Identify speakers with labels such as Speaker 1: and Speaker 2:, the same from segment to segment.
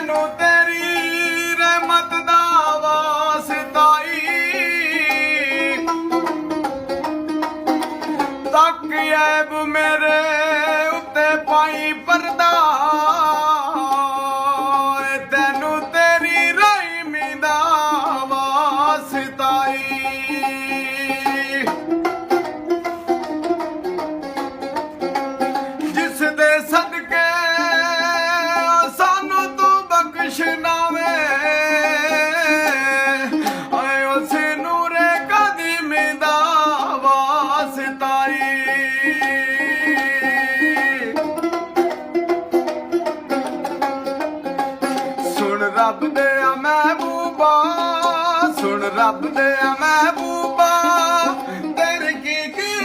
Speaker 1: ਤੈਨੂੰ ਤੇਰੀ ਰਹਿਮਤ ਦਾ ਵਾਸਤਾ ਤੱਕ ਐਬ ਮੇਰੇ ਉੱਤੇ ਪਾਈ ਪਰਦਾ ਤੈਨੂੰ ਤੇਰੀ ਰਹਿਮਤ ਦਾ ਵਾਸਤਾ ਜਿਸ ਦੇ ਸਦਕੇ ਸਾਨੂੰ ਤੂੰ ਬਖਸ਼ਣਾ ਵੇ ਆਏ ਉਸ ਨੂਰੇ ਕਦੀਮ ਦਾ ਵਾਸਤਾ ਸੁਣ ਰੱਬ ਦੇ ਮਹਿਬੂਬਾ ਸੁਣ ਰੱਬ ਦੇ ਮਹਿਬੂਬਾ ਤੇਰੀ ਕੀ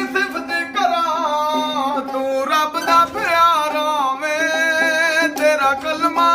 Speaker 1: ਸਿਫਤ ਕਰਾਂ ਤੂੰ ਰੱਬ ਦਾ ਪਿਆਰਾ ਵੇ ਤੇਰਾ ਕਲਮਾ